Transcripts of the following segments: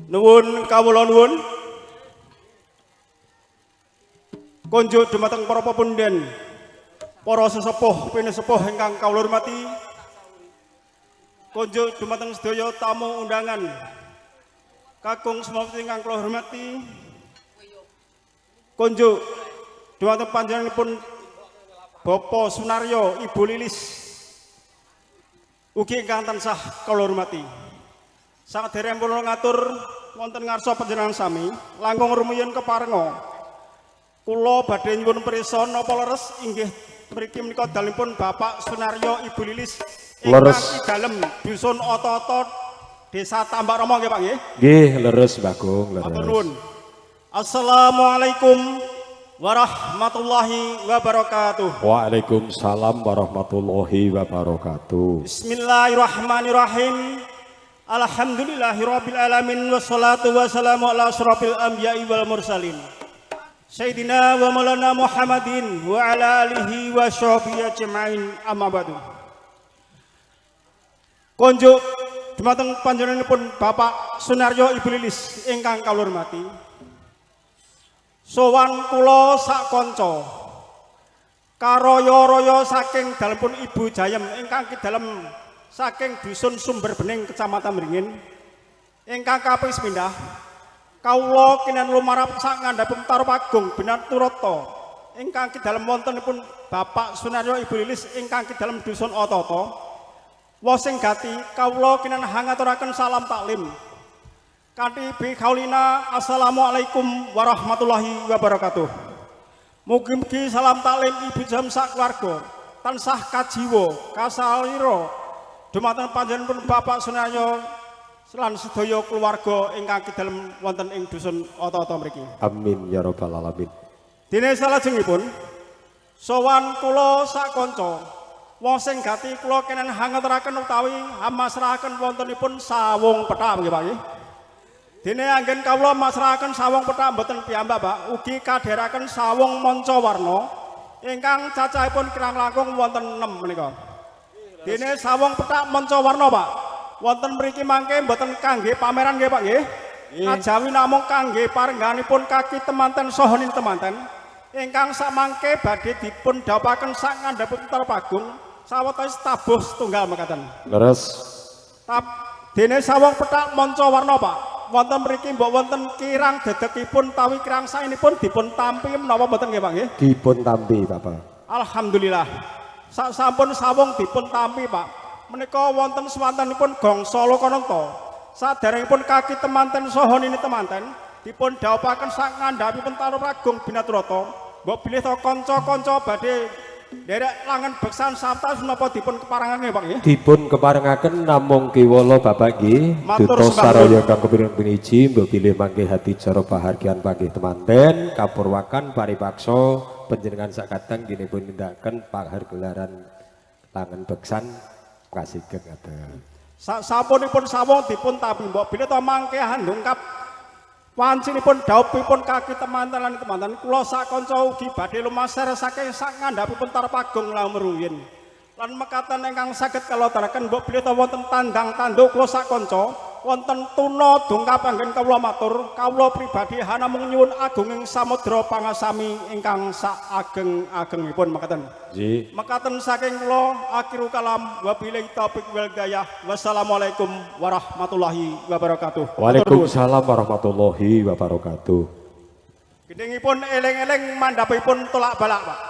Nuwun kawula nuwun. Konjuk dumateng para pepunden, para sesepuh pinesepuh ingkang kawula hormati. Konjuk dumateng sedaya tamu undangan. Kakung semaput ingkang kula hormati. Konjuk dumateng panjenenganipun Bapak Sunaryo, Ibu Lilis. Ugi ingkang tansah kawula hormati. Sakderengipun ngatur wonten ngarsa panjenengan sami, langkung rumiyin keparenga. Kula badhe nyuwun pirsa napa leres inggih mriki menika dalipun Bapak Sunaryo Ibu Lilis ingkang dalem dusun Oto-oto Desa Tambak Rama nggih Pak nggih. Nggih, leres Bagong, leres. Matur nuwun. Assalamualaikum warahmatullahi wabarakatuh. Waalaikumsalam warahmatullahi wabarakatuh. Bismillahirrahmanirrahim. Alhamdulillahirabbil alamin wassalatu wassalamu ala asyrafil anbiya'i wal mursalin. Sayyidina wa maulana Muhammadin wa ala alihi wa sahbihi ajma'in amma ba'du. Konjuk dumateng panjenenganipun Bapak Sunaryo Ibu Lilis ingkang kawula hormati. Sowan kula sak kanca karaya-raya saking dalemipun Ibu Jayem ingkang kidalem saking dusun Sumber Bening Kecamatan Mringin ingkang kaping sepindhah. Kawula kinen lumarap sak ngandhapipun Tarupagung Binaturata ingkang kidalem wontenipun Bapak Sunaryo Ibu Lilis ingkang kidalem dusun Oto-oto. Wosing gati kawula kinen hangaturaken salam taklim. Kanthi bi kaulina assalamualaikum warahmatullahi wabarakatuh. Mugi-mugi salam taklim Ibu Jam sak keluarga tansah kajiwa kasalira dumateng panjenenganipun Bapak Sunaryo lan sedaya keluarga ingkang kidalem wonten ing dusun Oto-oto mriki. Amin ya rabbal alamin. Dene salajengipun sowan kula sak kanca wong sing gati kula kenen hangeturaken utawi masrahaken wontenipun sawung pethak nggih Pak nggih. Dene anggen kawula masrahaken sawung pethak mboten piyambak Pak, ugi kadheraken sawung manca warna ingkang cacahipun kirang langkung wonten 6 menika. Dene sawung pethak manca warna Pak. Wonten mriki mangke mboten kangge pameran nggih Pak nggih. Ajawi namung kangge parengganipun kaki temanten saha nini temanten ingkang samangke badhe dipun dhawuhaken sak ngandhapipun Tarupagung sawetawis tabuh setunggal mekaten. Leres. Dene sawung pethak manca warna Pak. Wonten mriki mbok wonten kirang dedekipun tawi kirang saenipun dipun tampi menapa mboten nggih Pak nggih? Dipun tampi Bapak. Alhamdulillah. Sampun sawung dipun tampi Pak. Menika wonten swantenipun gangsa lokananta. Saderengipun kaki temanten saha nini temanten dipun dhawuhaken sak ngandhapipun Tarupagung Binaturata. Mbok bilih to kanca-kanca badhe nderek langen beksan sarta menapa dipun keparengaken Pak nggih? Dipun keparengaken namung kiwala Bapak nggih. Duta saraya kang kepireng piniji mbok bilih mangke hati cara bahagian panggih temanten kapurwakan paripaksa panjenengan sakadang dinipun nindakaken pahargelaran langen beksan kasih ngaten. Sapunipun sawung dipun tampi mbok bilih to mangke handungkap wancinipun dhawuhipun kaki temanten lan temanten kula sak kanca ugi badhe lumaser saking sak ngandhapipun Tarupagung Laumruyin. Lan mekaten ingkang saged kala taraken mbok bilih to wonten tandang tanduk kula sak kanca wonten tuna dungkap anggen kawula matur kawula pribadi hanamung nyuwun agunging samudra pangasami ingkang sak ageng-agengipun mekaten. Nggih. Mekaten saking kula akhiru kalam wabillahi taufiq wal hidayah. Wassalamualaikum warahmatullahi wabarakatuh. Waalaikumsalam warahmatullahi wabarakatuh. Gedengipun eling-eling mandhapipun tolak balak Pak.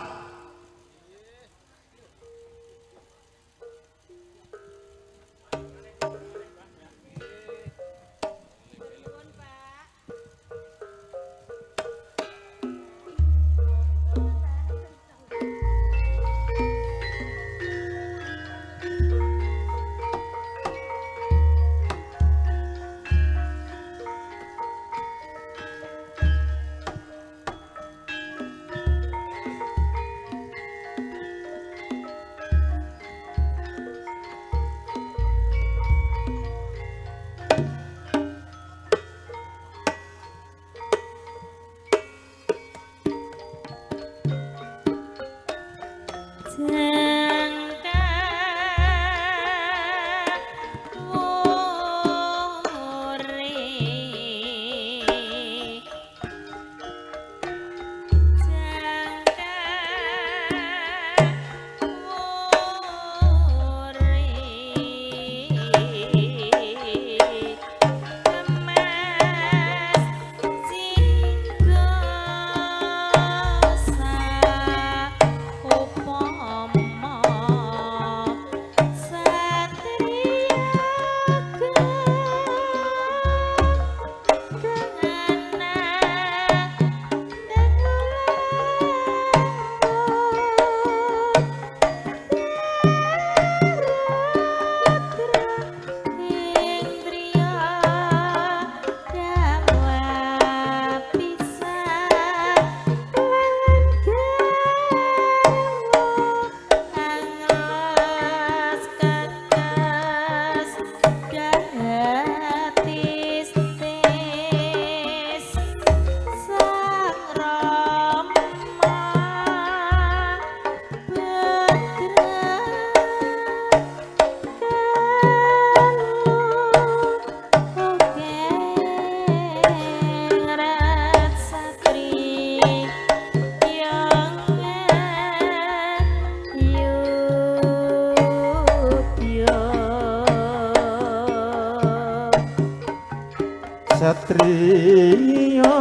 Satriya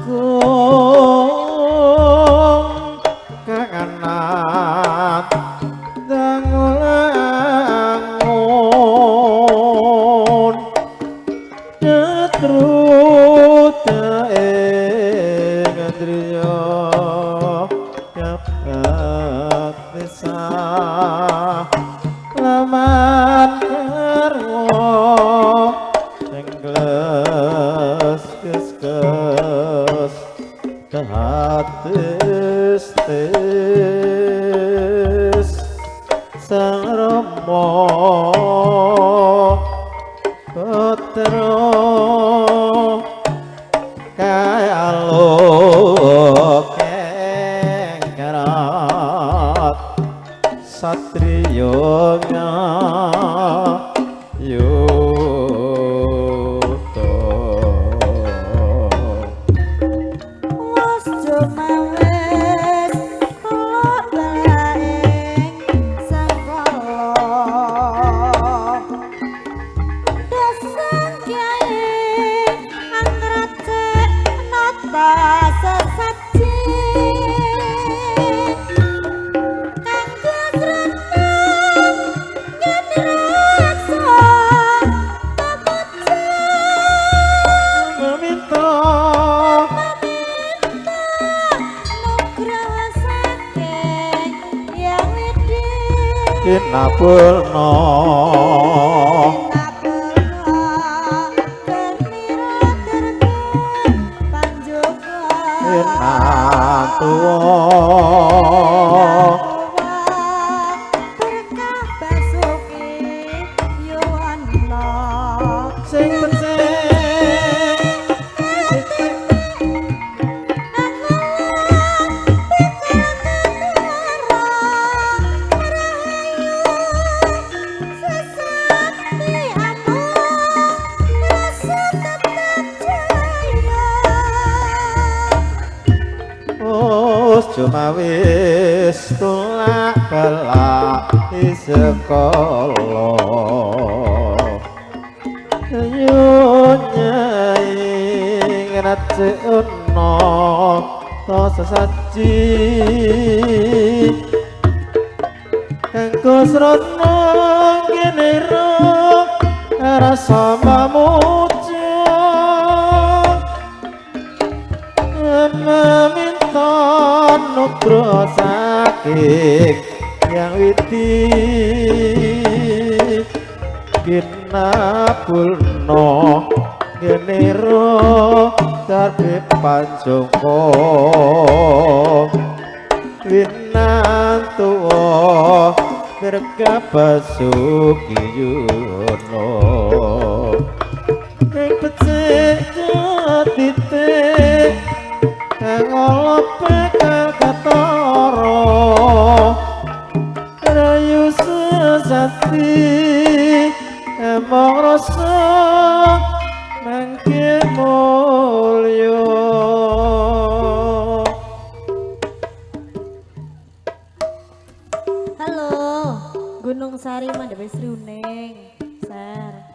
kung kangenat dangulangun detruta ing driya dapat desa laman karwa sengles kes kehatis tis sang rama putra kalo kengkerat satriya Napurna cuma wis tulak balak di sekolah ayo nyai ngerti ono to sesaji engko srono kene ro rasa mamuja nugroho saking yang witi ginapurna genero darbe panjoko winantuwa berkabasuki yuno ing becik titik ngolope katara rayu sesati emang rasa mangke mulya halo Gunung Sari Mandhape Sri Uning Ser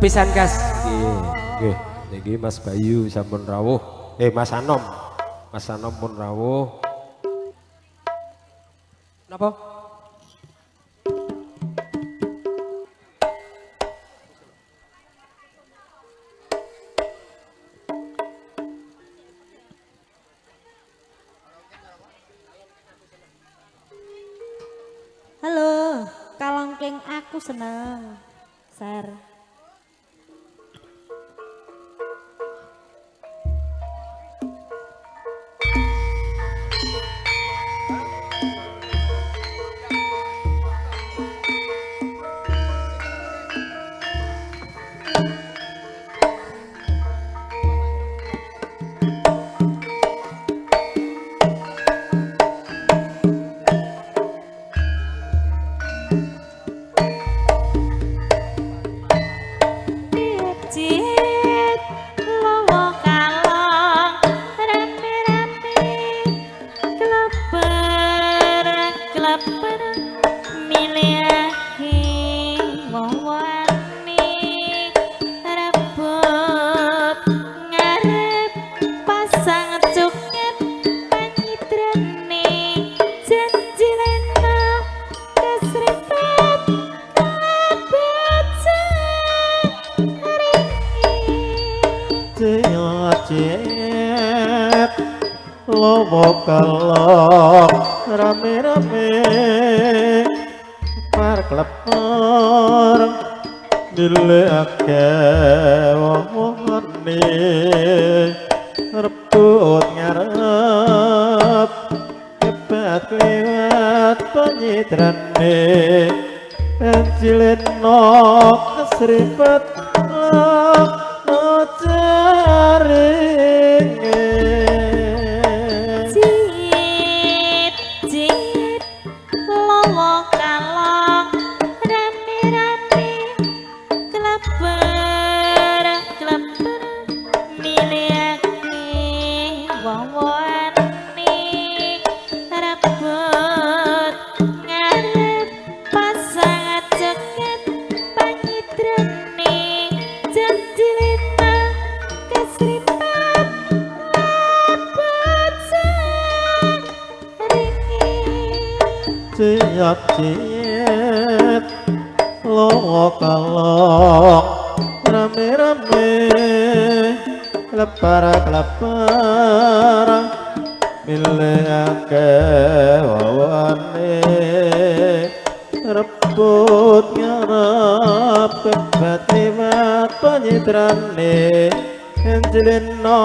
pisan kas nggih niki Mas Bayu sampun rawuh Mas Anom pun rawuh napa Halo, kalongking aku seneng. Ser. Kalau rame-rame par klepor dileke wongone rebut ngarep kebat lewat penyitrane penjileno kesripet no jaringe Jit jit lowo kalong rame-rame kleber kleber milihake wawone rebut ngarep pasang ceket panyidrane janjilena kesripat labet saringi ciat-ciat lowo kalong rame-rame klepar-klepar milihake wawane rebut ngarep kebat liwat penyidrane enjelino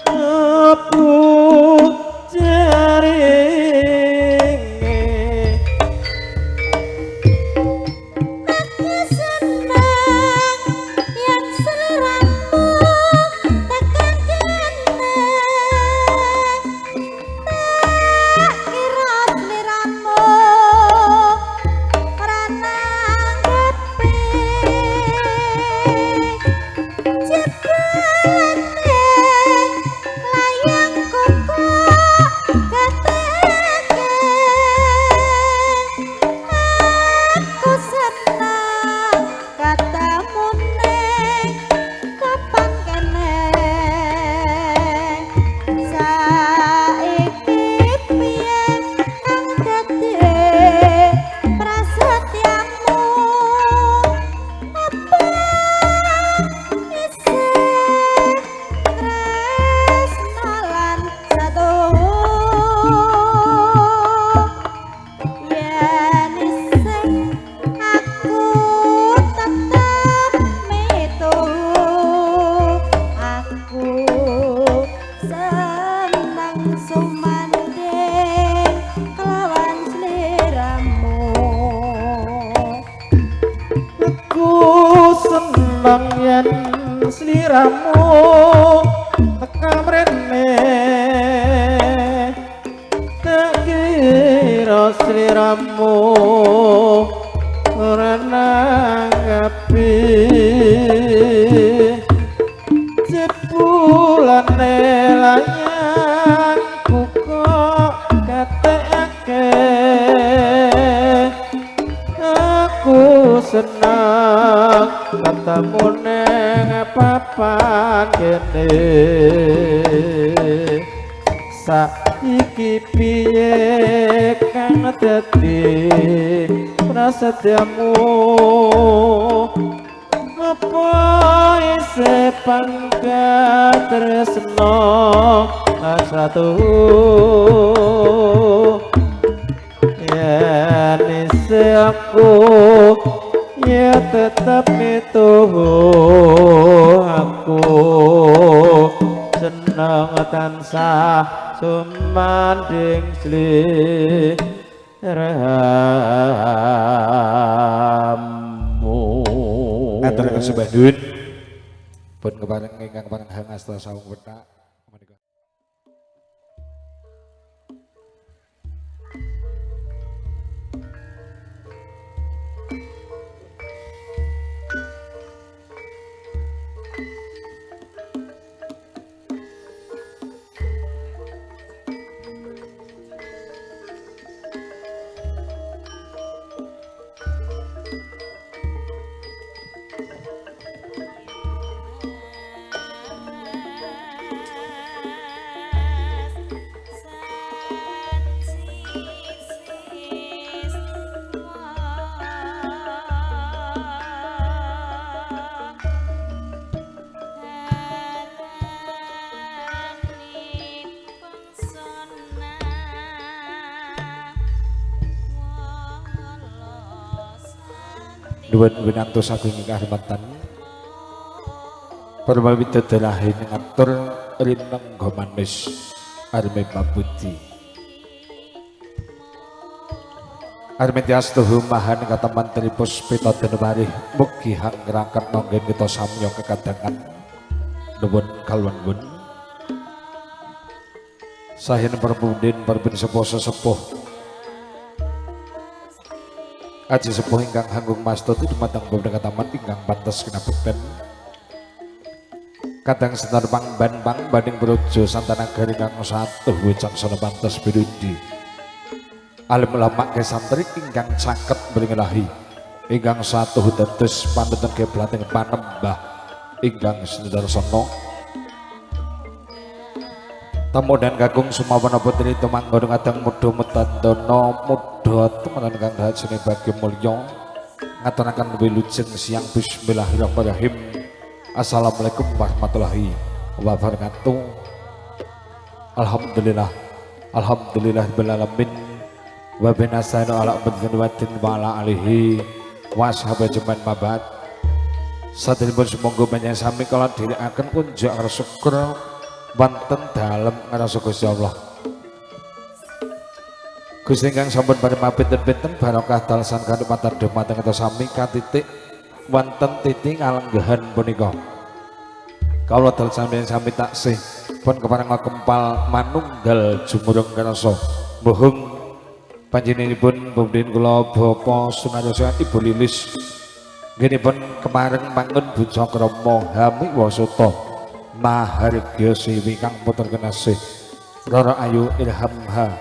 rebut jaringe Aku senang yang seleramu tekan kene tak kira seleramu rananggepe jebulane layang koko kateke aku senang katamu neng kapan kene saiki piye kang dadi prasetyamu apa isih tresno lan sadowo yen isih aku tetep metu aku senang sumanding kelawan sliramu aku senang yen sliramu tekan mrene tak kira sliramu ora nanggapi jebulane layangku kok katekake aku senang katamu neng papan kene saiki piye kang dadi prasetyamu apa isih pangkat tresno asatu yen isih aku ya tetap itu aku senang tansah sumanding sliramu Aturaken sembah nuwun pun kepareng ingkang panjenengan hangasta sawung wetak menika. nuwun winantos saking kahormatan para widodarahe ngatur rinengga manis arme pabudi arme diastuhu mahan kataman tripus pita denwarih mugi hangraken nanggen kita samya kekadangan nuwun kalwangun sahen perpundin perbin sepuh aji sepuh ingkang hanggung mastuti dumateng beberapa taman ingkang pantes kinabekten kadang senar pangban banding brojo santanagari ingkang satu wicang sono pantes birundi alim ulama ke santri ingkang caket beringelahi ingkang satu dados panutan kiblating panembah ingkang sinedar sono tamu dan kakung sumawana putri tumanggon kadang mudo mutandono mudo temenan kang dahat sini bagi mulya ngaturaken wilujeng siang bismillahirrahmanirrahim. Assalamualaikum warahmatullahi wabarakatuh. Alhamdulillah rabbil alamin wa binasana ala abdin wa ala alihi wa ashabi jaman mabad saderipun sumangga panjenengan sami kala dherekaken kunjuk syukur wonten dalem ngrasa Gusti Allah. Gusti ingkang sampun paring pinten-pinten barokah dalasan kadhepatan dhumateng kita sami katitik wonten titik alenggahan punika. Kawula dalasan sami taksih pun kepareng kempal manunggal jumurung karasa. Mohon panjenenganipun pundhin kula Bapa Sunaryosa Ibu Lilis nggih kepareng mangun buca krama hami wasata mahargya siwi kang puter kenasih Rara Ayu Ilhamha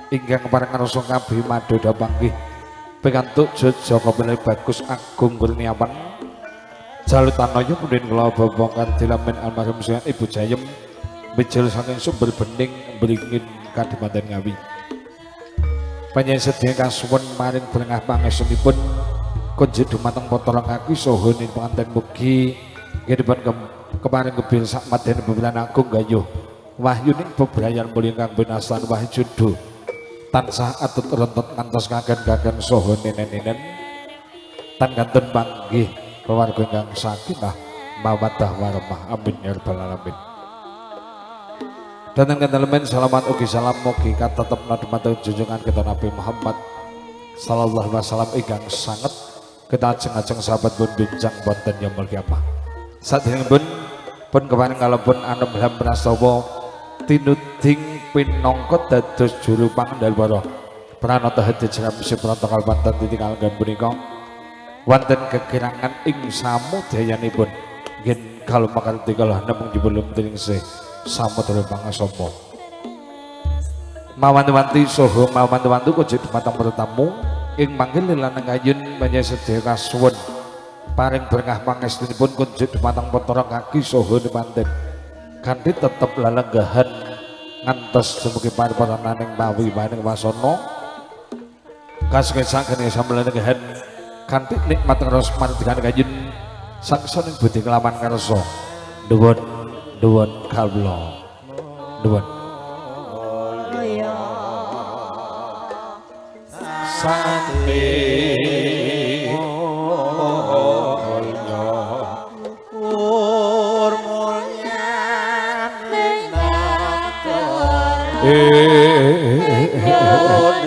ingkang pareng ngarsa kabeh madoda panggih pikantuk Joko Bener Bagus Agung Kurniawan Jalutanaya pundhin kula Bapak Kandilamen almarhum Syekh Ibu Jayem bijil saking sumber bening beringin Kadipaten Ngawi panjenengan sedaya kasuwun maring brengah pangestunipun kunjuk dumateng potong kaki saha ning penganten mugi nggih kemarin kebil sakmaden beberan agung gayuh wahyuning bebrayan mulia kang binasan wahyu judo tansah atut rentet ngantos kagen-kagen saha nenen-nenen tan kanten panggih keluarga ingkang sakinah mawaddah warahmah amin ya rabbal alamin. Dan kentelemen salaman ugi salam mugi katetepna dumateng junjungan kita Nabi Muhammad sallallahu alaihi wasallam ingkang sanget kita ajeng-ajeng sahabat pun bincang boten yaumul kiamah. Saderengipun pun keparing kalebon anem ham prastawa tinuding pinangka dados juru pangandalwara pranata hadi jeneng protokol panten titik alenggan punika wonten kekirangan ing samudayanipun nggih kalumakan dikala namung dipelum tringsih samudra pangasapa mawanti-wanti saha mawanti-wanti kunjuk dumateng para tamu ing manggil lanang ayun panjenengan sedaya kasuwun paring berkah pangestunipun kunjuk dumateng potoro kaki saha nimanten kanthi tetep lalenggahan ngantos dumugi paripurnaning mawi maning wasana kasugesaken samelenggahan kanthi nikmat ngrasa mardikan kayun saksaning budi kelawan karsa nuwun kawula nuwun santi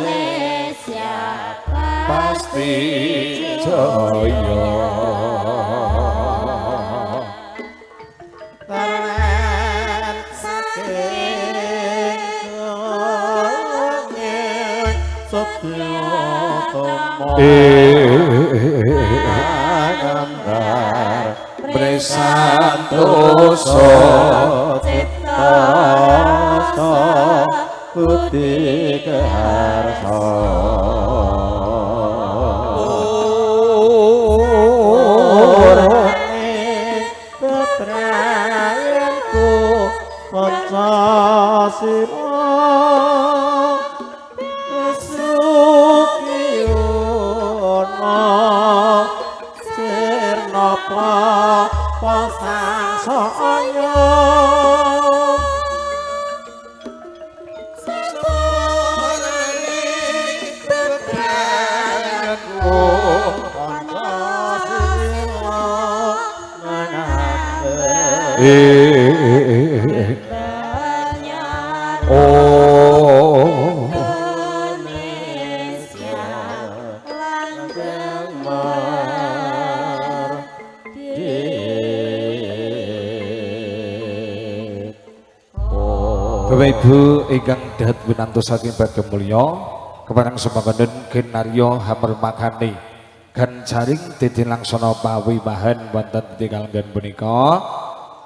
Indonesia pasti jaya Taran saking langit Setyotomo Agambar Presantoso Ciptoso Budi keharso Bebrayanku Pancasila Sukiyona Sirnapa Pasangsaya Oh Indonesia langgeng merdeka. Bapak Ibu ingkang dahat winantos saking bagya mulya kepareng semangaken kinarya hamar makani gan jaring dadi langsana pawiwahan wonten tikalenggan punika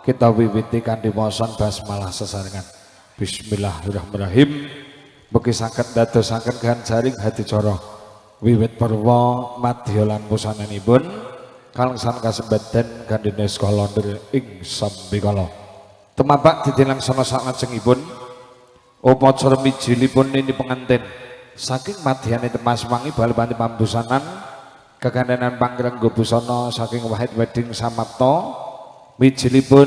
kita wiwiti kanthi maosan basmalah sesarengan. Bismillahirrahmanirrahim. Mugi saged dadosaken gan jaring hadicara wiwit parwa madya lan pusananipun kalengsan kasembadan gandhene skala ing sambikala. Tumabak dadi langsana salajengipun upacara mijilipun ini pengantin saking madyane Temas Wangi bal-bali pambusanan kekandenan pangrengga busana saking Wahid Wedding Samapta mijilipun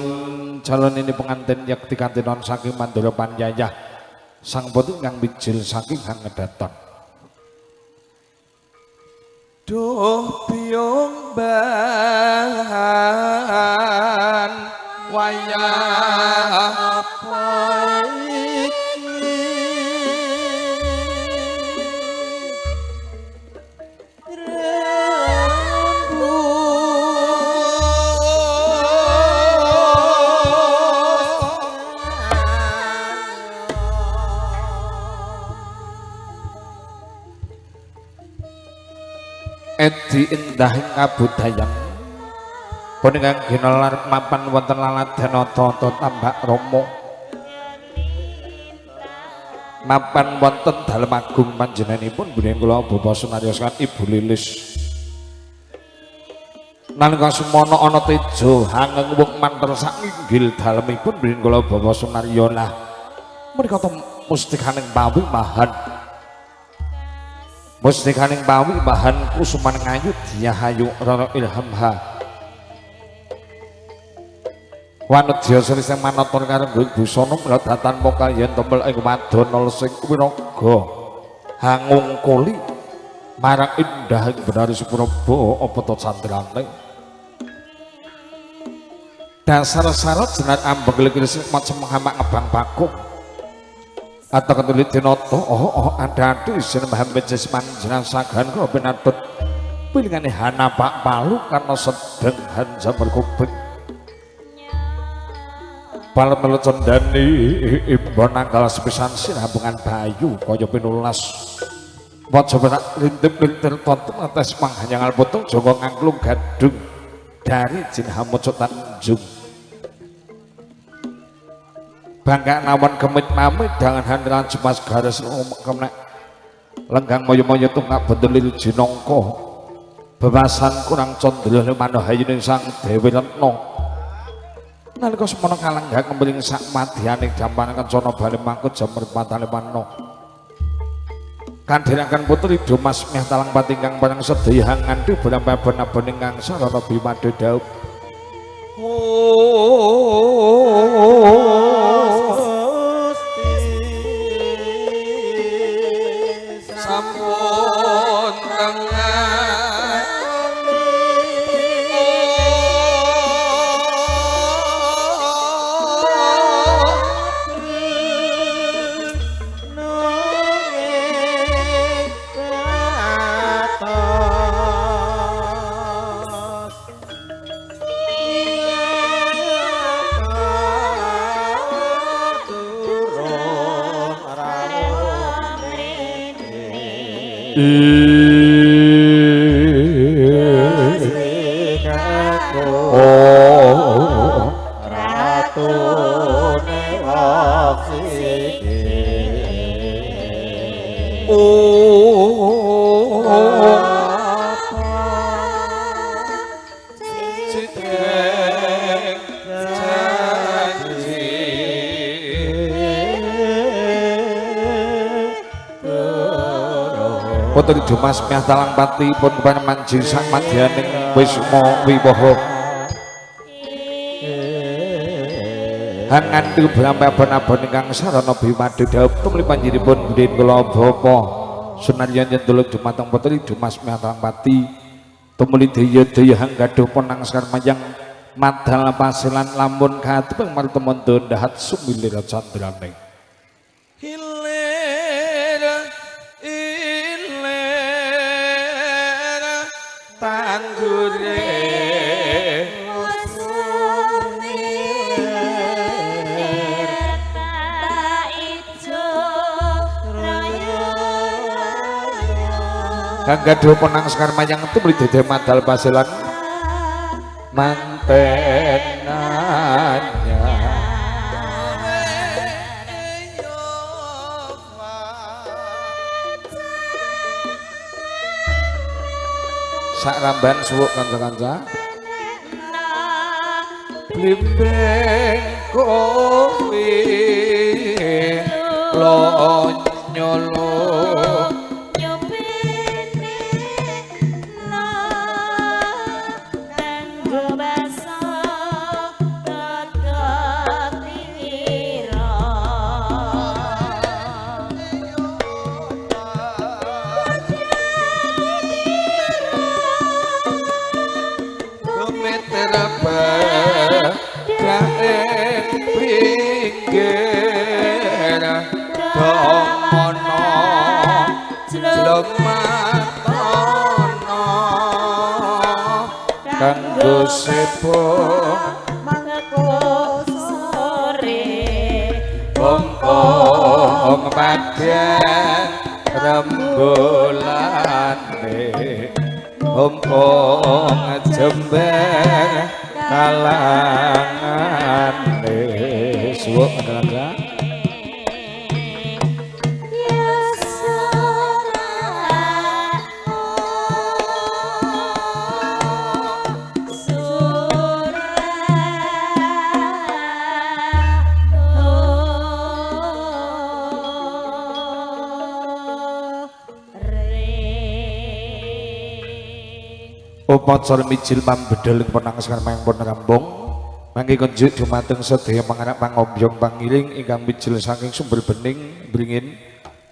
calon ini pengantin yakti kantinon saking Mandala Panjayah sang putu ingkang mijil saking Hangedaton. Duh biyong ban wayah apa iki edi indahing kabudayan punika ginelar mapan wonten laladan tata tambak Rama mapan wonten dalem agung panjenenganipun bunen kula bapa sunaryosaken Ibu Lilis nalika semana ana teja hangeng wong mantel sak inggil dalemipun bunen kula bapa sunaryo lah menika mustikaning pawimahan mustikaning pawimahan kusuman ngayu diyahayu rara ilhamha wanedya sriseng manaton karo busana mladatan moka yen tempel ing wadon sing wiraga hangung koli marang indah ing benari Supraba apa to sandrane dasar syarat jenar ambek likis macem hamak ngebang bakung atau ketulit dinoto ada-ada isin Muhammad Jesman jenasagan kau benatut pilihane hana pak palu karena sedang hanja berkuping pal melecondani imbon nanggal sepisan sinambungan bayu kaya pinulas wajah benak lintip-lintip tonton atas manghanyangal potong joko ngangklung gadung dari jin hamut Tanjung bangga nawan kemit mamit dengan handalan cemas garis kemenek lenggang moyo-moyo tunggak bendelil jinongko bebasan kurang condel manohayuning sang Dewi Retno nalika semana kalenggang kemring sak madyaning jampanan kencana bali mangkut jamur patale pano kandhiraken putri Dumas Meh talang patingkang barang sedaya ngandhu belampa-bening kang sarana bimade daup sampun tengah Ratu Putri Dumas Meh talang pati pun kepada manji sak madyaning wisma wibaha hangandu belampa-belampa ingkang sarana bimade daup tumli panjenenganipun budhen kula bapa sunaryan nyenduluk dumateng Putri Dumas Meh talang pati tumuli daya-daya hanggaduh ponang sekar mayang madal pasilan lamun katepeng martemon ndahat sumilir candraning hilir ilir tanggure Kangga dua penang sekar mayang itu beli dede madal pasilan mantenannya sak ramban suwuk kanca-kanca blimbing kopi lonyolo kanggo sepung mangko sore bongkong padang rembulane bongkong jember kalangane suwuk nggak Upacara mijil pambedhel penang sekar mayang pun rambung mangke konjuk dumateng sedaya panganak pangombyong pangiling ingkang mijil saking sumber bening bringin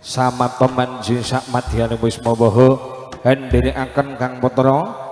samata manjing sak madyaning wisma waha hendhenekaken Kang Putra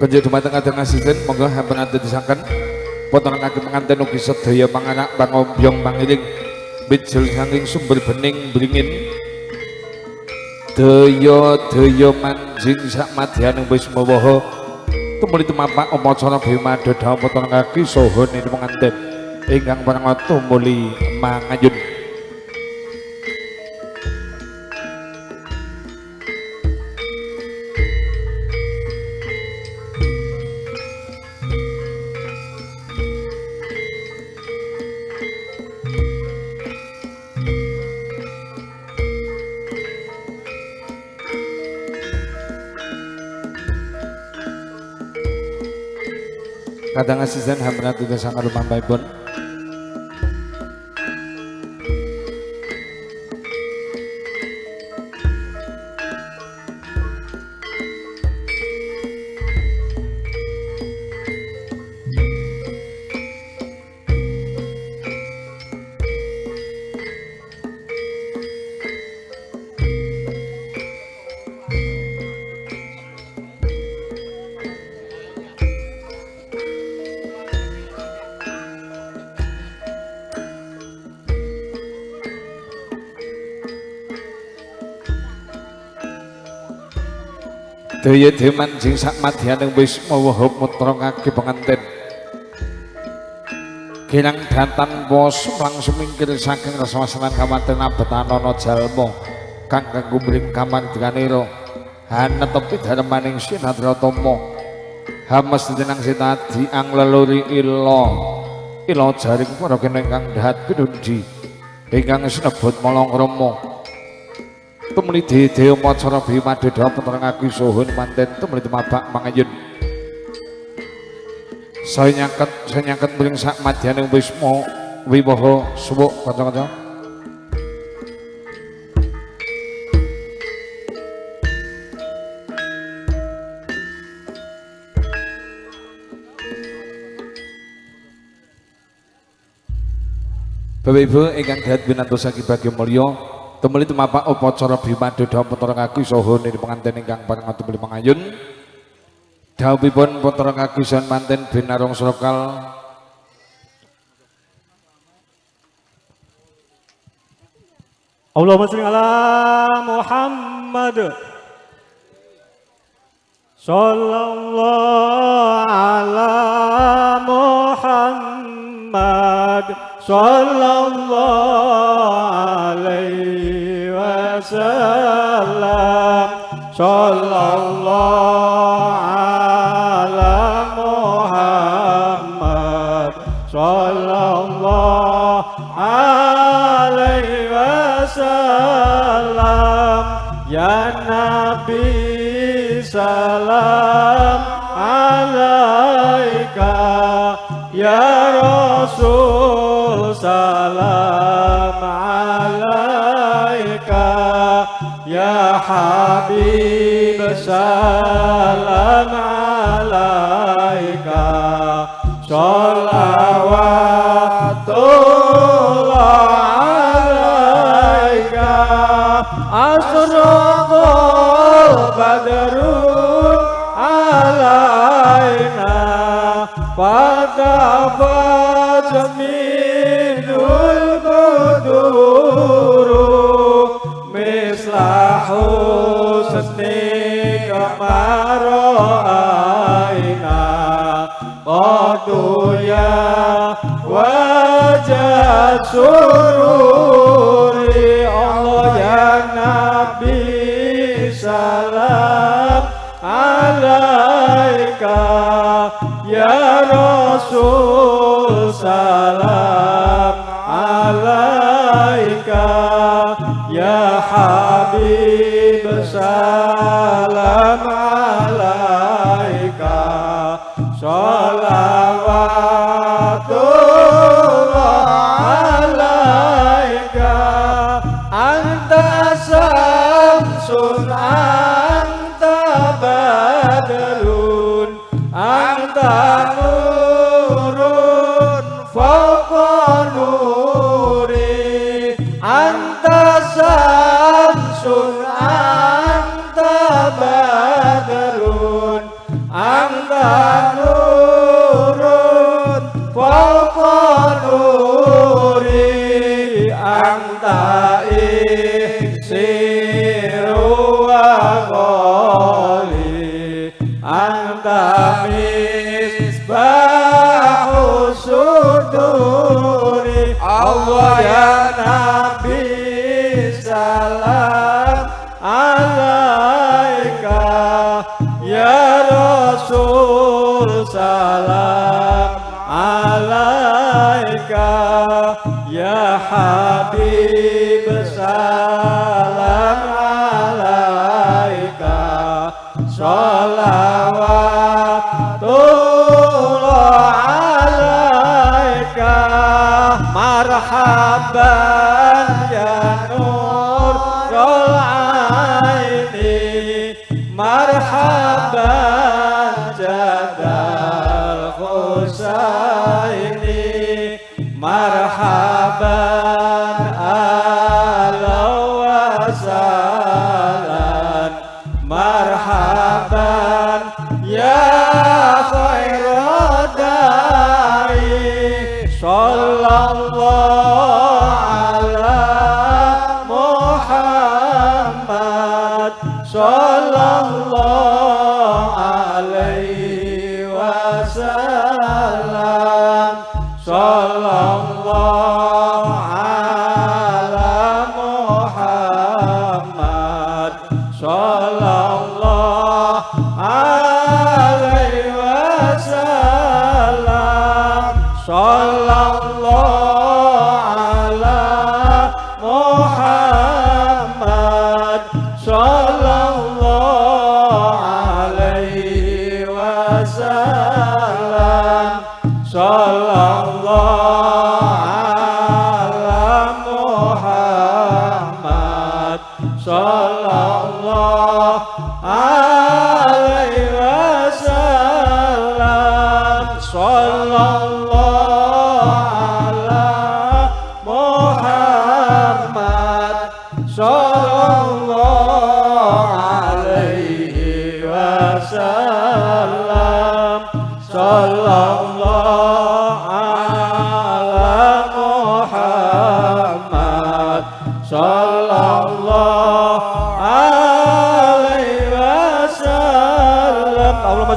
konjuk dumateng kadang asisten monggo hampir ate disangken potongan kaki pengantin ugi sedaya panganak pangombyong pangiling bijil saking sumber bening bringin daya manjing sak madyaning wisma waha tumuli tumapak upacara bima dadawa potongan kaki saha nini pengantin ingkang parangat tumuli mangayun kadang asisten hampir tidak sangat lumampun daya manjing sak madyaning wisma waha mutra kaki pengantin kirang datan pos langsung mingkir saking raswasanan kamanten abetanana jalma kang kanggo mring kamandikanira hanetepi dharmaning sinadratama hames tenang sitadi ang leluri ila jaring para kene ingkang dahat pinundi ingkang sinebut molong rama tumeli dede macara bimadeda putra ngaku suhun manten tumeli temabak mangayun saya nyangket mring sak madyaning wisma wibaha suwuk kanca-kanca. Bapak Ibu ingkang dahat winantosake bagya mulya tumeli tumapak upacara bimadeda putra ngaku saha niri pengantin ingkang paring tumeli pangayun dawuhipun putra kagusan manten binarung Srokal Allahumma sholli ala Muhammad sallallahu ala Muhammad sallallahu alaihi wasallam sallallahu ya Nabi salam alaika ya Rasul salam alaika ya Habib salam alaika asraqal badrun alaina fatafat minul buduru mislahu husnika maro'aina qaduya wajah sururi Allah ya Nabi salam alaika ya Rasul salam alaika ya Habib salam alaika sholawatullah alaika anta samsun anta badrun anta nurun fawqa nuri anta samsun anta badrun anta nurun fawqa nuri anta ihsiru wa qali anta misbahu suduri Allah ya Nabi salam alaika ya Rasul salam alaika ya Habib salam alaika sholawatullah alaika marhaban ya nur rol aini marhaban jadal husaini marhaban ala wasalan marhaban ya khairadai sallallahu ala Muhammad sallallahu alaihi wasallam Allahumma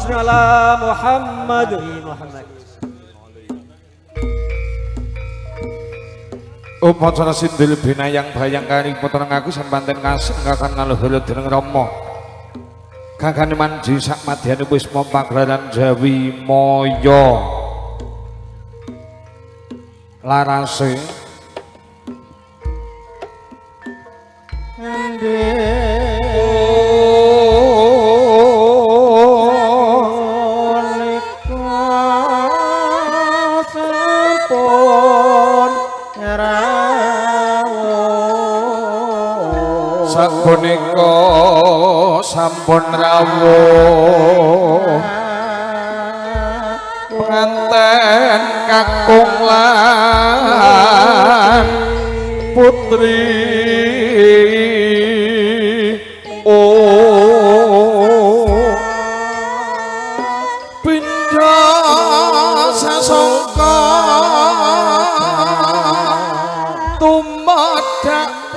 sholli ala Muhammad. Upacara sindil binayang bayang kari putra ngaku sampanten kasih ngakan ngaluhulu dening Rama. Kakane manji sak madyane wisma pagelaran Jawi Maya. Larase sapunika sampun rawuh penganten kakung lan putri pindah sasongko tumadak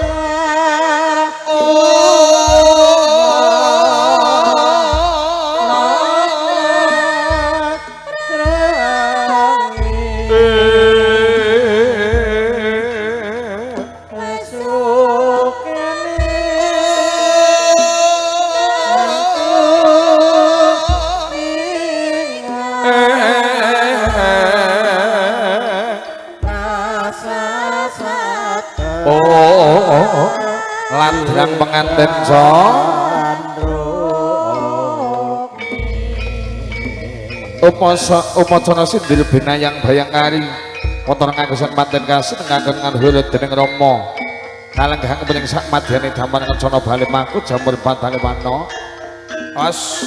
landrang pengantin so upacara sindil binayang bayang kari motor ngakusan manten kasih ngageng hulut dening Rama kalenggahan kepening sak madyane daman ngencana bali makut jamur batale wano os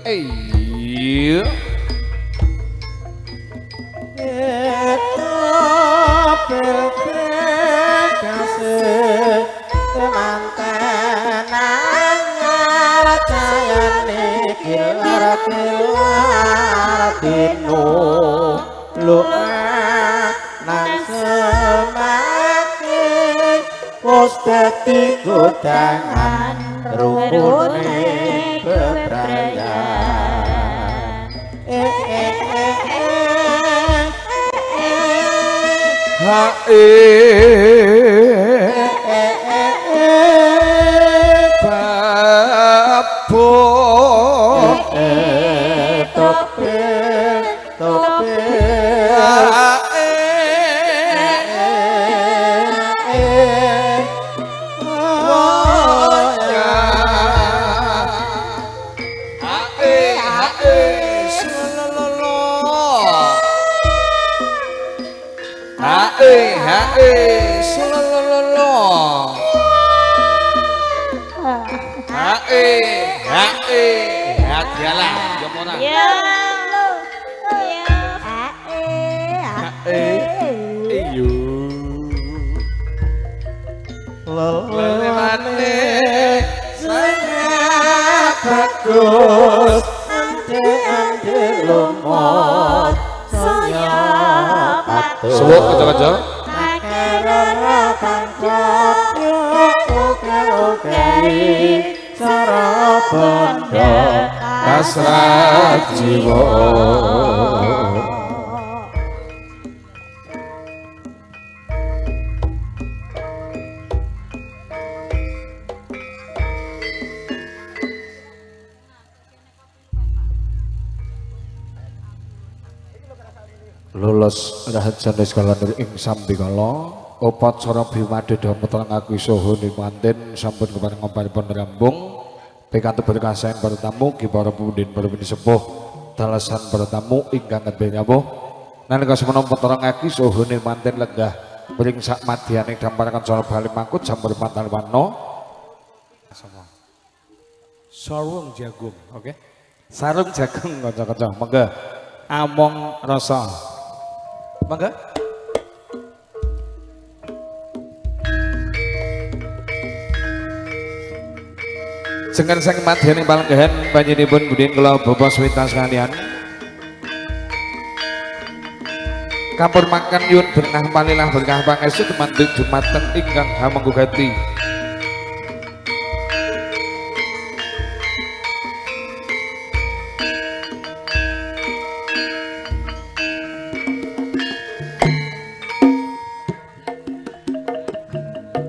iya dadi godangan rukune bebrayan babon tope bagus ante lumut saya patuh sebut kaca-kaca karena pancap oke cara bondo hasrat jiwa. Lulus rahajane skalaner ing sambikala upacara bimadeda mutra ngaku sohone manten sampun kepareng ngomparipun rambung pikantuk berkasaen para tamu ki para pundhin para sepuh dalasan para tamu ingkang nedhe rawuh nalika semana putra ngaki sohone manten lenggah mring sak madyaning damparaken cara bali mangkut jambur pantal warna sarung jagung oke sarung jagung kanca-kanca monggo among rasa mangga Sengken sang madyaning palenggahan panjenenganipun budhen kula bapa swita sekalian kapur makan yun berkah palilah berkah pangestu temantung dumateng ingkang hamanggugati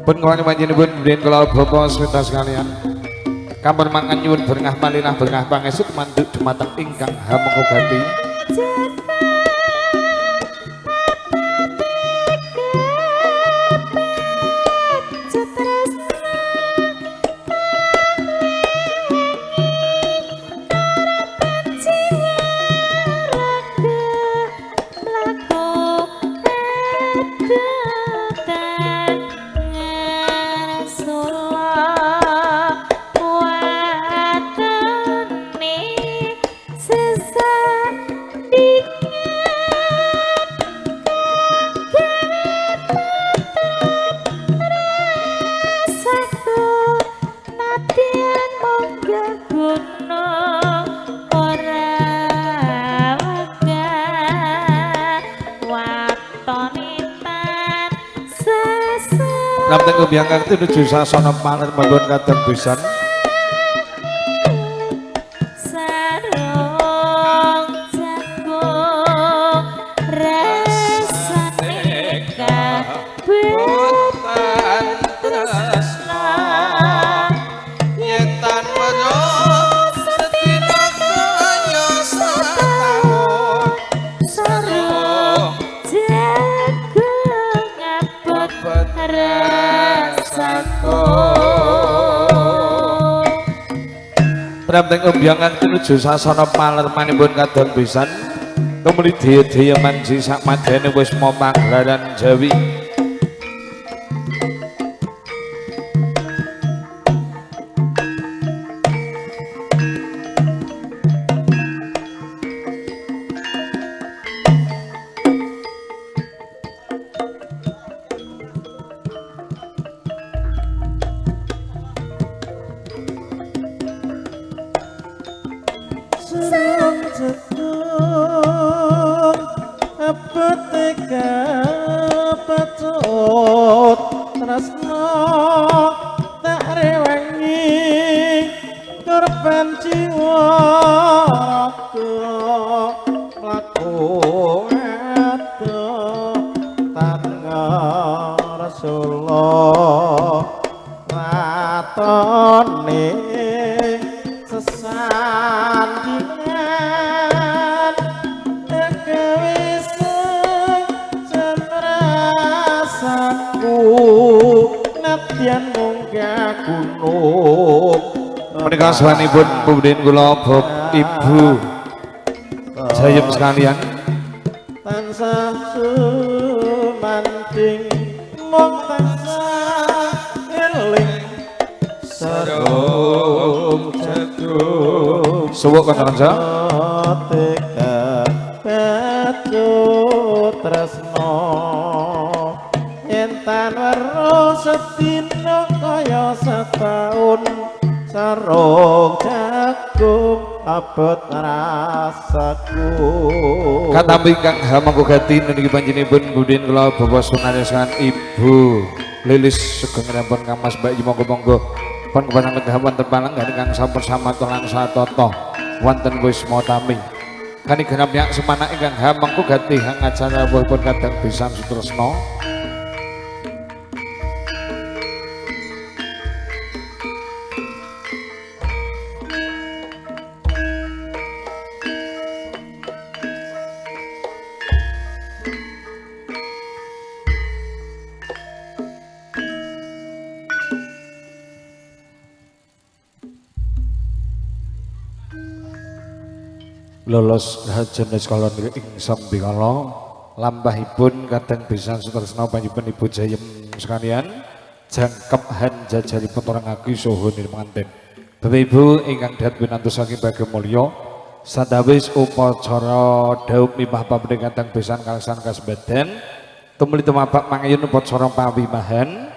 pun kawani panjenenganipun budhen kula bapa swita sekalian kampur mangan nyuwun berkah palilah berkah pangestu temantung dumateng ingkang hamanggugati Namteng biangkang tujuh sasana paler manggon kadang pisan sarung jagung rasane kabetan tresna nyetan weruh sedina kaya setahun sarung jagung ngabot rasaku Namteng biangkang tujuh sasana paler manipun kadang pisan kemuli daya-daya manji sak madene wis momang pagelaran Jawi sarung jagung apeteka patut tresna tak rewangi korban jiwa laku ado tanga Rasulullah watone sesandingan kewiseng semrasaku nadyan munggah gunung menika sawanipun budhen kula Bob Ibu Jayem sekalian tansah sumanting mung tansah eling sarung jagung suwuk kanca-kanca teka patut tresna yen tan weruh sedina kaya setahun sarung jagung abot rasaku katampi ingkang hamanggugati niki panjenenganipun budhen kula Bapak Sunaryosan Ibu Lilis Sugeng Rampun Kamas Mbak monggo-monggo pun kepareng lenggah wonten palenggan ingkang sampun samatolan satata wonten Wisma Tami kani genap yak semana ingkang hamengku ganti hang acara pun kadang pisan sutresna lolos jenis kolon ing sambikala lambahipun kadang pisan sutresna panjenengan Ibu Jayem sekalian jangkep han jajaripun orang aki soho nirmanten Bapak Ibu ingkang dahat pinantos saking Bagem Mulya sadawis upacara daup mimah pamrih kadang pisan kaleksan kasebadan tumuli tumabak mangayun upacara pawimahan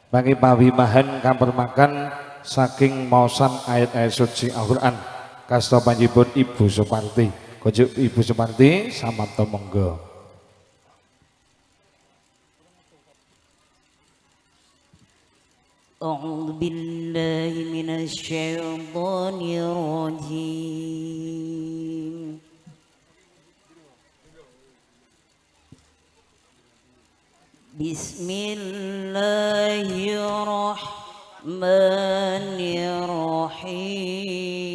mangke pawimahan kapermakan saking maosan ayat-ayat suci Al-Qur'an kasta panjenengan Ibu Suparti Kojok Ibu Suparti samapta monggo A'udzu billahi minasy syaithanir rajim Bismillahirrahmanirrahim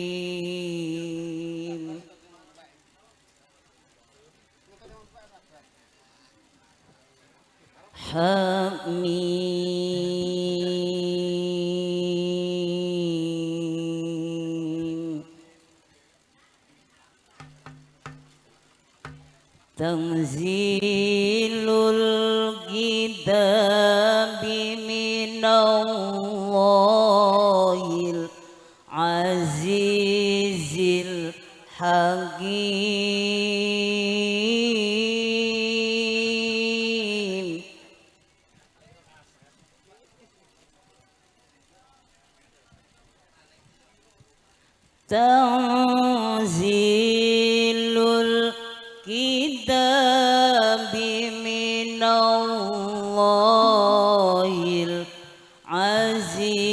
Hamim Tanzilul kitabi minallahil azizil hakim Tanzilul kitabi minallahil azizil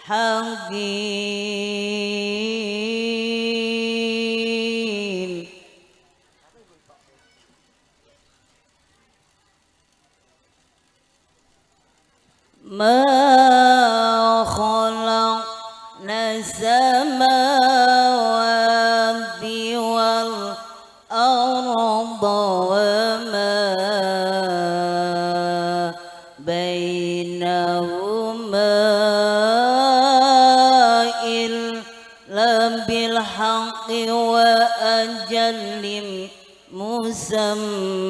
hakim Ma khalaqna samawati wal arda wa ma bainahuma illa bil haqqi wa ajalin musamma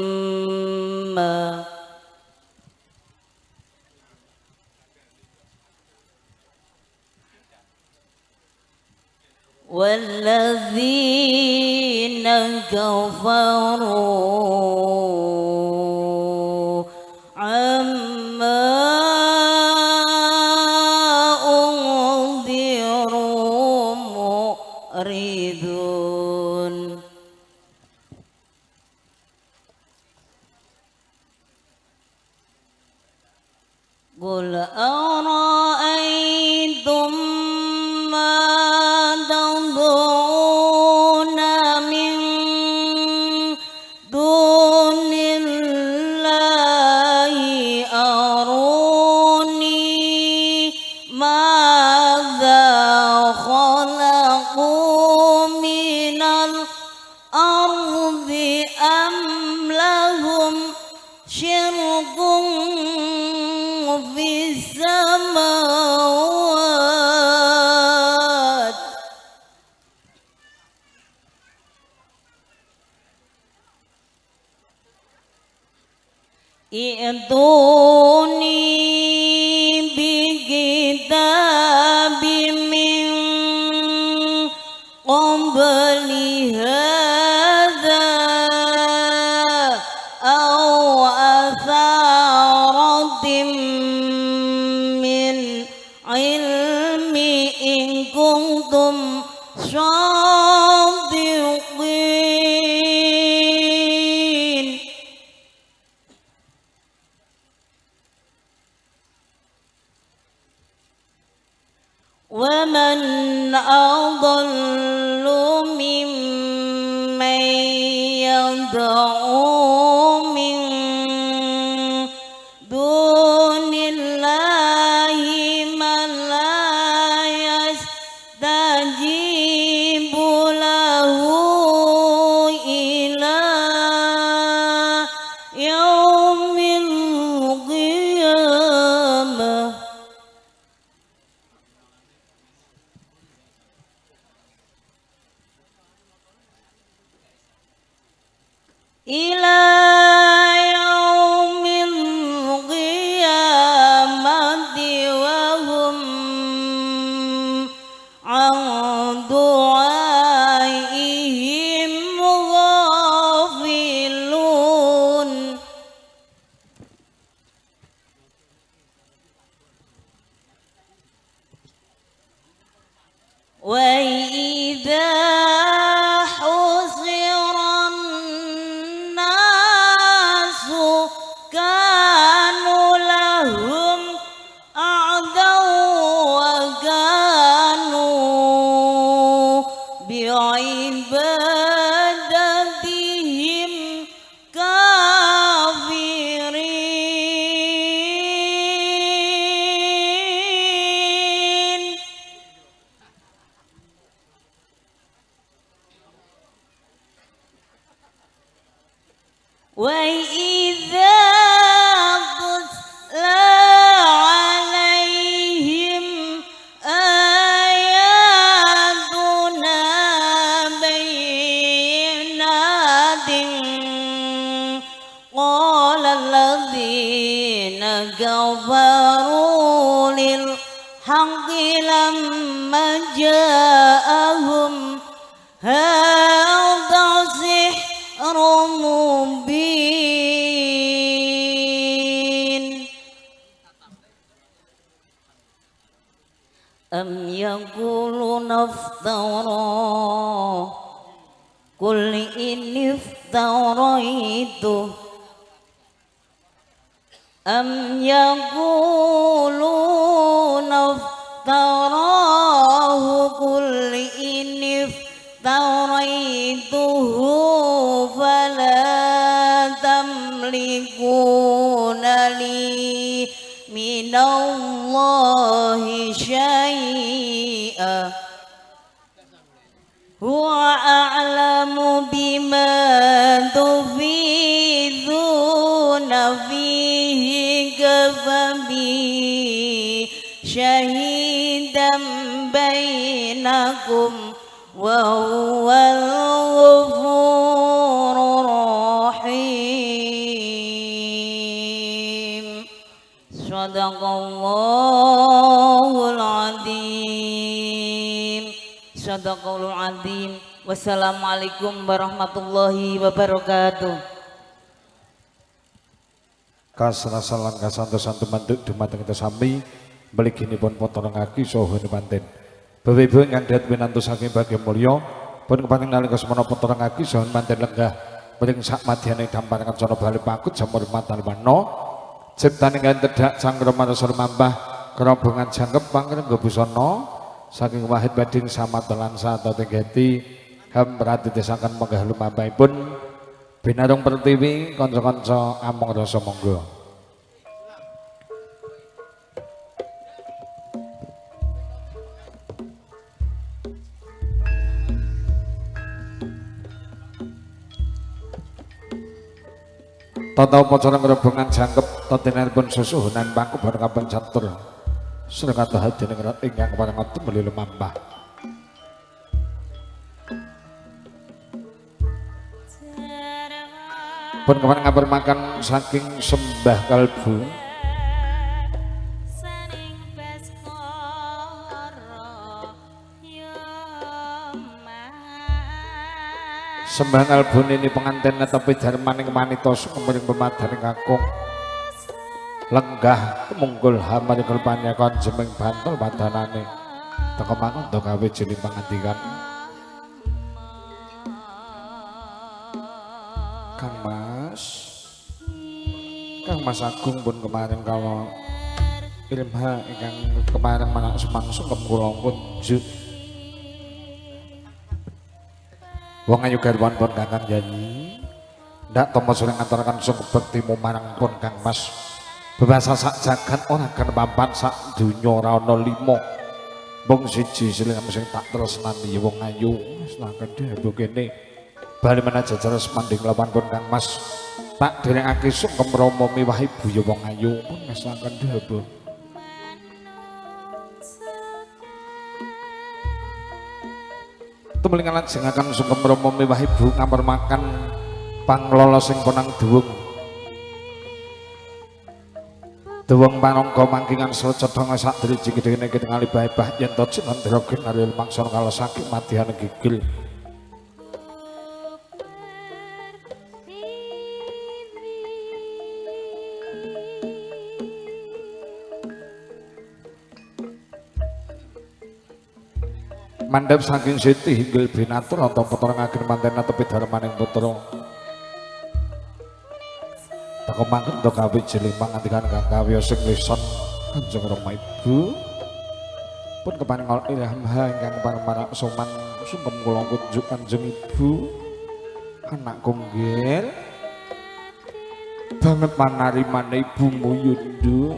والذين كفروا عما أنذروا معرضون قل أرأيتم I'tuni bikitabim min qabli hadza aw atharatin min ilmi in kuntum shadiqin وما tad'u min dunillahi man la yastajibu lahu ila yaumil qiyamah ila yaumil qiyamati wa hum an du'aihim ghafilun wa idza ibadatihim kafirin wa idza tutla alaihim ayatuna qala alladhina kafaru lil haqqi lamma ja'ahum hadha sihrun mubin am yaquluna iftara qul inni iftaraitu am yaquluna iftarahu qul inni iftaraituhu fala tamlikuna li minallahi syai'a huwa a'lamu bima tufiduna fihi kafabi syahidan bainakum wa huwal ghafurur rahim. Sadaqallahul azim. Sadaqallahul azim. Wassalamualaikum warahmatullahi wabarakatuh. Kasrasalan kasantosan temantuk dumateng kita sami mliginipun potonengake saha nimanten. Bapak Ibu ingkang dhat winantu saking Bagya Mulya pun kepating nalika semana potonengake saha nimanten lenggah mring sakmadyaning damparan kancana bali pakut jamur matan wana ciptaning ingkang tedhak cangkrama rasa rumambah kerobongan jangkep pangrengga busana saking wahid bading samatelan sata tenggeti hamrati desakan menggah lumambahipun binarung pertiwi kanca-kanca among rasa monggo. Tata upacara ngrobongan jangkep tatinipun susuhunan bangku bareng kaping catur sregata hadene ngerat ingkang parengat meli lumambah. Pun kemarin ngabar makan saking sembah kalbu sembah kalbu ini pengantin tapi darmaning manitos kemarin pemadaning kakung lenggah kemunggul hamari kelpanya konjeming bantul badanane teko mangun to gawe jeli pangandikan Kang Mas Agung pun kemarin kalau ilmha ingkang kemarin manak semangsung kula pun juk wong ayu garwan pun kakang janji ndak tomo sering ngantarakan sungguh bektimu marang pun Kang Mas bebasa sak jagat ora kan papan sak dunya ora ana lima mung siji sing tak tresnani wong ayu wis nangken dhewe kene bali meneh jajar semanding lawan pun Kang Mas tak derekake sungkem rama miwah ibu ya wong ayu pun wis nangken dhewe temelingan lajengaken sungkem rama miwah ibu ngamper makan panglolo sing ponang duwung duwung panangka mangkingan srecedhong sak driji gedhene ketingali bae-bae yen to jenendra genaril mangsana kala sakit matihan gigil mandhap saking Siti hinggil binatur atau putra ngagem manten tepi darmaning putra tak mangken to kawi jelimbang ngantikan Kang Kawi sing lison Kanjeng Rama Ibu pun keparing ilham ingkang parmarak soman sungkem kula kunjuk Kanjeng Ibu anak kunggil banget manari-mane ibumu Yundu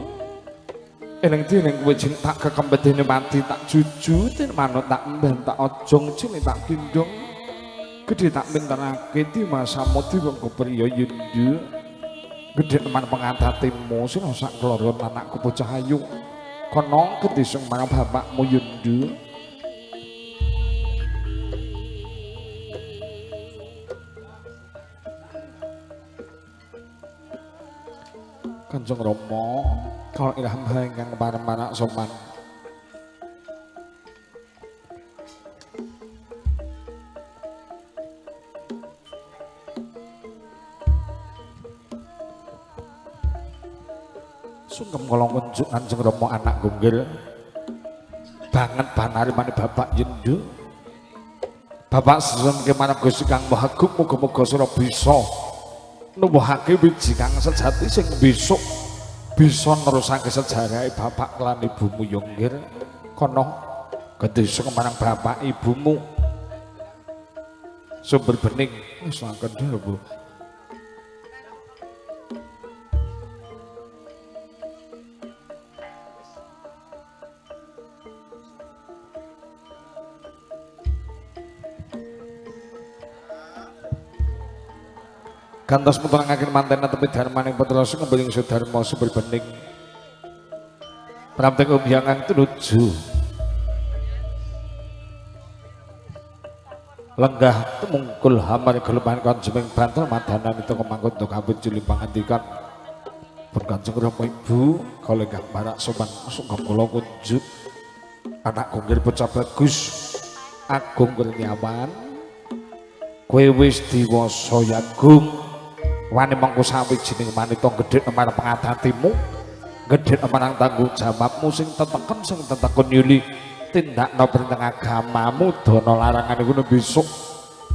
eling dening kowe jeng tak kekempedene mati tak juju ten manut tak mben tak ojong jene tak kindong gedhe tak mintenake di masa mudi wong kepriya Yundu gedhe teman pengantatimu sira sak keloro anakku bocah ayu kono gedhe sing marang bapakmu Yundu Kanjeng Rama kalau ilham ingkang parmarak soman sungkem kula kunjuk Kanjeng Rama anak gunggil banget panarimane Bapak Yundu Bapak sesun kemarang Gusti Kang Maha Agung muga-muga sira bisa nuwuhake wiji kang sejati sing besok bisa nerusake sejarah bapak lan ibumu Yunggir kono gedhe kemarang bapak ibumu sumber bening wis langkon dhewe gantos muterangaken manten tepi darmaning putra sing ngembeling Sudarma sumber bening pramting umyangang tunuju lenggah tumungkul hamar gelepahan konjeming bantal madanan itu kemangkut untuk kabut juli pangandikan pun Kanjeng Rama Ibu kalau enggak marak sopan sungkem kula kunjuk anak kunggir bocah bagus agung kurniawan kowe wis diwasa yagung wani mangko sawijining manita gedhe marang pengatatimu gedhe marang tanggung jawabmu sing teteken sing tetekun yuli tindakno perintah agamamu dana larangan iku besok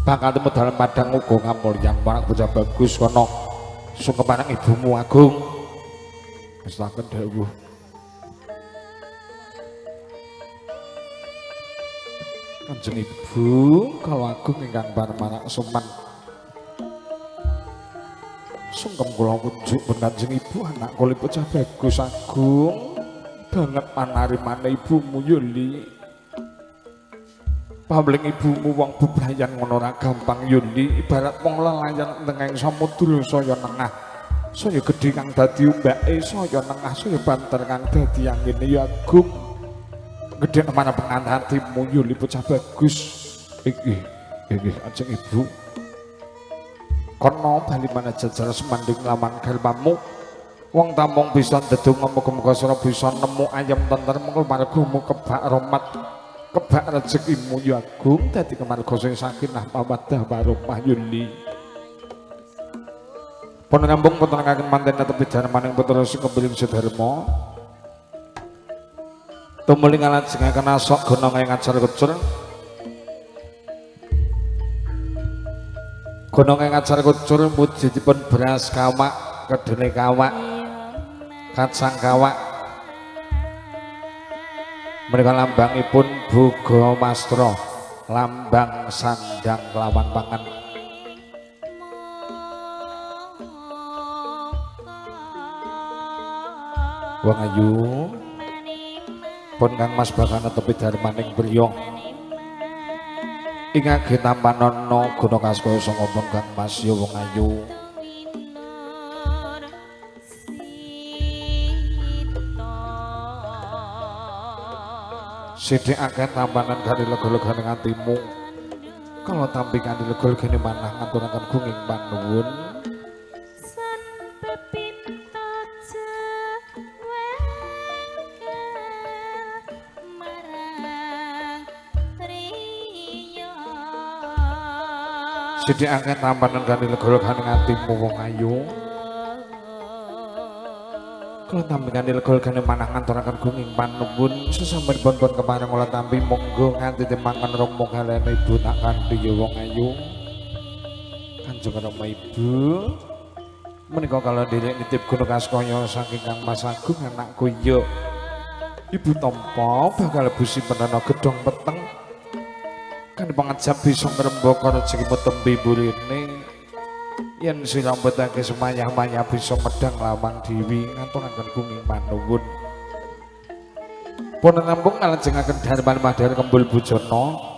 bakal temu dalam padang uga ngamulyan marang bocah bagus kono sungkem marang ibumu agung wis laken dawuh Kanjeng Ibu kalau agung ingkang parmarak suman sungkem kula kunjuk Kanjeng Ibu anak kula bocah bagus agung banget panarimane ibumu Yuli pamling ibumu wong bebrayan ngono ora gampang Yuli ibarat wong lelayan tengeng samudra saya nengah saya gedhe kang dadi umbake saya nengah saya banter kang dadi angine ya agung gedhe mana pengantatimu Yuli bocah bagus iki Kanjeng Ibu kono bali mana jajar semanding laman garpamu wong tamung bisa ndedonga muga-muga sira bisa nemu ayam tentrem margamu kebak rahmat kebak rezekimu ya agung dadi kemarga sing sakinah mawaddah warahmah Yuli pun ngambung putra manten tepi darmaning putra sing kembeling Sudarma tumuling alajengaken asok gunung ing ajar kucur gunung ing ajar kucur mujudipun beras kawak kedene kawak kacang kawak menika lambangipun Boga Mastra lambang sandang lawan pangan wong ayu pun Kang Mas bakana tepi darmaning priyong ing ageng tampanono guna kaskaya sanga pun Kang Mas ya wong ayu sithik akeh tampanan kali lega-legane atimu kalau tampi kanthi lega-legane manah ngaturaken gunging panuwun sithik akeh tampanan kanthi lega-legane atimu wong ayu kalau tampi kanthi lega-legane manah ngaturaken gunging panuwun sesampeyan pun kepareng olah tampi monggo nganti temangan romo kaliyan ibu tak kanthi ya wong ayu Kanjeng Rama Ibu menika kalau dherek nitip gunung kaskaya saking Kang Mas Agung anakku ya Ibu tampa bakal busi penana gedhong peteng kan pangajab bisa ngrembaka rezeki tembe burine yen sira mbetake semayah-mayah bisa medang lawang dewi ngaturaken gunging panuwun pun nampung ngalajengaken darman madhar kembul bujana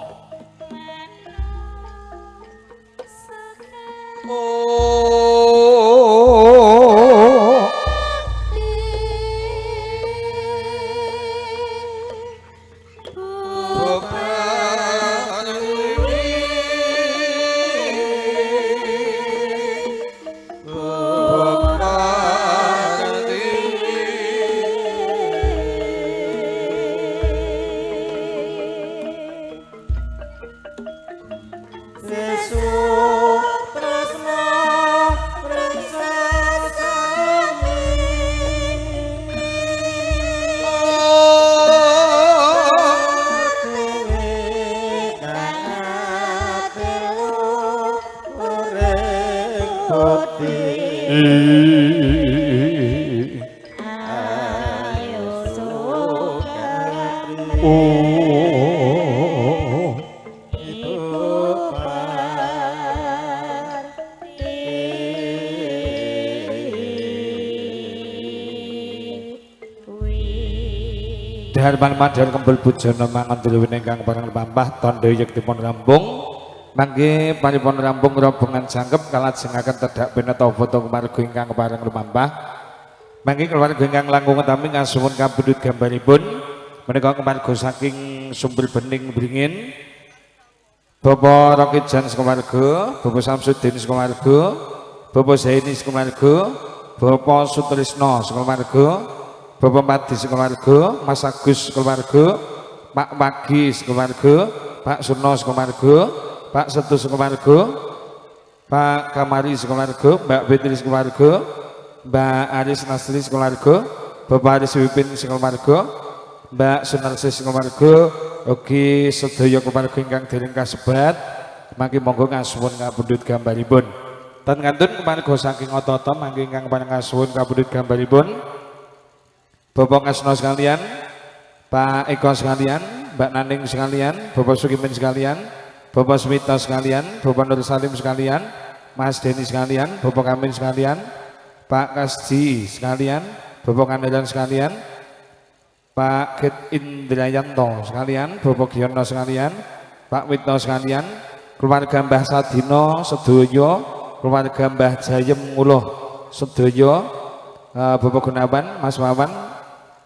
Darman madhar kembul bujana mangan deluwene ingkang parang pampah tandha yektipun rambung mangke paripun rambung rombongan jangkep kalajengaken tedhak pinata foto kemarga ingkang parang lumampah mangke keluarga ingkang langkung utami ngasuwun kapundhut gambaripun menika kemarga saking Sumber Bening Bringin Bapak Rokijan sekemarga Bapak Samsudin sekemarga Bapak Zaini sekemarga Bapak Sutrisno sekemarga Bapak Madi sekeluarga, Mas Agus sekeluarga, Pak Wagi sekeluarga, Pak Suno sekeluarga, Pak Setu sekeluarga, Pak Kamari sekeluarga, Mbak Fitri sekeluarga, Mbak Aris Nasri sekeluarga, Bapak Aris Wipin sekeluarga, Mbak Sunarsis sekeluarga, ugi sedaya keluarga ingkang dereng kasebat, mangke monggo ngasuwun kapundhut gambaripun. Ten kantun keluarga saking oto-oto mangke ingkang panjang ngasuwun kapundhut gambaripun. Bapak Kasno sekalian, Pak Eko sekalian, Mbak Naning sekalian, Bapak Sukimin sekalian, Bapak Smita sekalian, Bapak Nur Salim sekalian, Mas Deni sekalian, Bapak Kamin sekalian, Pak Kasji sekalian, Bapak Kandilan sekalian, Pak Kit Indrayanto sekalian, Bapak Giono sekalian, Pak Wito sekalian, keluarga Mbah Sadino sedoyo, keluarga Mbah Jayem Nguluh sedoyo, Bapak Gunawan, Mas Wawan,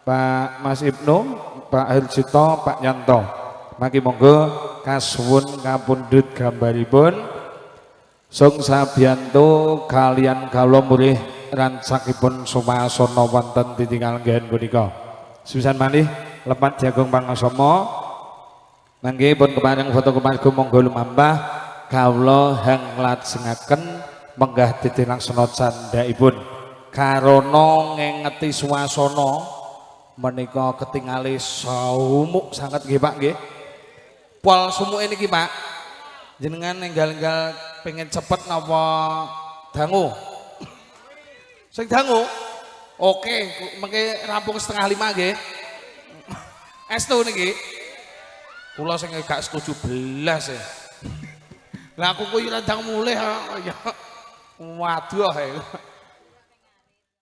Pak Mas Ibnu, Pak Hirjito, Pak Yanto. Mangke monggo kasuwun kapundhut gambaripun. Sung sabiyantu kalian kawula mulih rancakipun sumasana wonten titingal nggen punika. Sepisan malih lepat jagung pangasama. Mangke pun kepareng foto kemarga monggo lumampah kawula hang nglajengaken menggah didih laksana candhaipun. Karana ngengeti swasana menika ketingale saumuk sangat nggih Pak nggih. Pol sumuke niki Pak. Jenengan enggal-enggal pengen cepet napa dangu? Sing dangu. Oke, mengke rampung 4:30 nggih. Estu niki. Kula sing gak setuju belas e. Lah aku kok ora ndang mulih ya. Waduh.